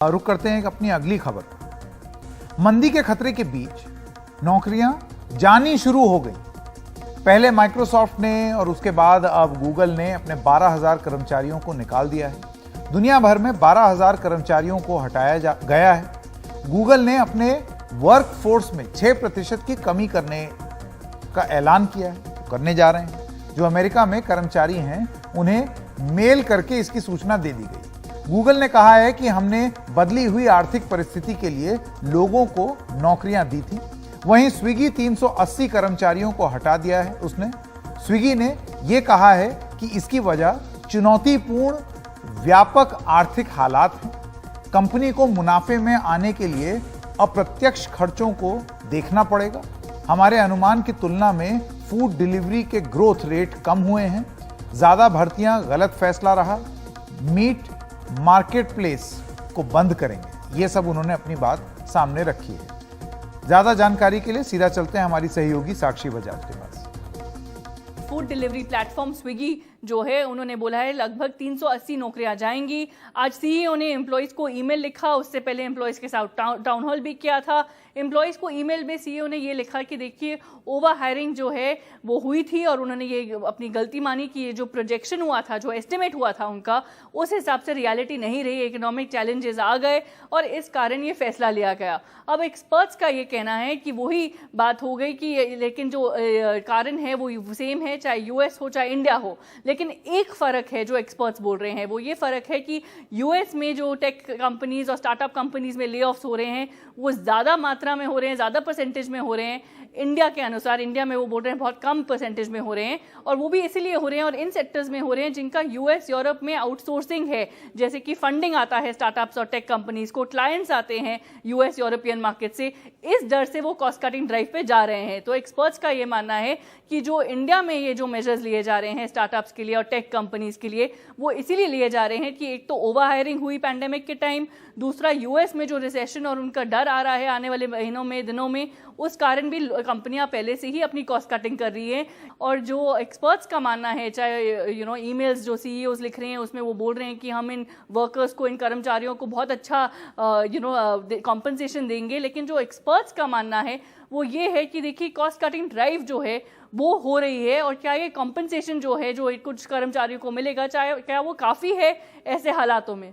रुक करते हैं अपनी अगली खबर पर। मंदी के खतरे के बीच नौकरियां जानी शुरू हो गई। पहले माइक्रोसॉफ्ट ने और उसके बाद अब गूगल ने अपने 12,000 कर्मचारियों को निकाल दिया है। दुनिया भर में 12,000 कर्मचारियों को हटाया गया है। गूगल ने अपने वर्कफोर्स में 6% की कमी करने का ऐलान किया है, करने जा रहे हैं। जो अमेरिका में कर्मचारी हैं उन्हें मेल करके इसकी सूचना दे दी गई। गूगल ने कहा है कि हमने बदली हुई आर्थिक परिस्थिति के लिए लोगों को नौकरियां दी थी। वहीं स्विगी 380 कर्मचारियों को हटा दिया है। उसने स्विगी ने यह कहा है कि इसकी वजह चुनौतीपूर्ण व्यापक आर्थिक हालात हैं। कंपनी को मुनाफे में आने के लिए अप्रत्यक्ष खर्चों को देखना पड़ेगा। हमारे अनुमान की तुलना में फूड डिलीवरी के ग्रोथ रेट कम हुए हैं। ज्यादा भर्तियां गलत फैसला रहा। मीट मार्केट प्लेस को बंद करेंगे। ये सब उन्होंने अपनी बात सामने रखी है। ज्यादा जानकारी के लिए सीधा चलते हैं हमारी सहयोगी साक्षी बजाज के पास। फूड डिलीवरी प्लेटफॉर्म स्विगी जो है उन्होंने बोला है लगभग 380 नौकरियां जाएंगी। आज सीईओ ने एम्प्लॉइज को ईमेल लिखा, उससे पहले एम्प्लॉइज के साथ टाउन हॉल भी किया था। एम्प्लॉइज को ईमेल में सीईओ ने ये लिखा कि देखिए ओवर हायरिंग जो है वो हुई थी और उन्होंने ये अपनी गलती मानी कि ये जो प्रोजेक्शन हुआ था, जो एस्टिमेट हुआ था उनका, उस हिसाब से रियलिटी नहीं रही। इकोनॉमिक चैलेंजेस आ गए और इस कारण ये फैसला लिया गया। अब एक्सपर्ट्स का ये कहना है कि वही बात हो गई कि लेकिन जो कारण है वो सेम है, चाहे यूएस हो चाहे इंडिया हो। लेकिन एक फर्क है जो एक्सपर्ट्स बोल रहे हैं, वो ये फर्क है कि यूएस में जो टेक कंपनीज और स्टार्टअप कंपनीज में ले ऑफ्स हो रहे हैं वो ज्यादा मात्रा में हो रहे हैं, ज्यादा परसेंटेज में हो रहे हैं। इंडिया के अनुसार इंडिया में वो बोल रहे हैं बहुत कम परसेंटेज में हो रहे हैं, और वो भी इसीलिए हो रहे हैं और इन सेक्टर्स में हो रहे हैं जिनका यूएस यूरोप में आउटसोर्सिंग है। जैसे कि फंडिंग आता है स्टार्टअप्स और टेक कंपनीज को, क्लाइंट्स आते हैं यूएस यूरोपियन मार्केट से। इस डर से वो कॉस्ट कटिंग ड्राइव पे जा रहे हैं। तो एक्सपर्ट्स का ये मानना है कि जो इंडिया में ये जो मेजर्स लिए जा रहे हैं स्टार्टअप्स के लिए और टेक कंपनीज के लिए, वो इसीलिए लिए जा रहे हैं कि एक तो ओवर हायरिंग हुई पैंडेमिक के टाइम, दूसरा यूएस में जो रिसेशन और उनका डर आ रहा है आने वाले महीनों में, दिनों में, उस कारण भी कंपनियां पहले से ही अपनी कॉस्ट कटिंग कर रही हैं। और जो एक्सपर्ट्स का मानना है, चाहे ईमेल्स जो सीईओज लिख रहे हैं उसमें वो बोल रहे हैं कि हम इन वर्कर्स को, इन कर्मचारियों को बहुत अच्छा कॉम्पनसेशन देंगे, लेकिन जो एक्सपर्ट्स का मानना है वो ये है कि देखिए कॉस्ट कटिंग ड्राइव जो है वो हो रही है और क्या ये कॉम्पनसेशन जो है जो कुछ कर्मचारियों को मिलेगा, चाहे क्या वो काफ़ी है ऐसे हालातों में।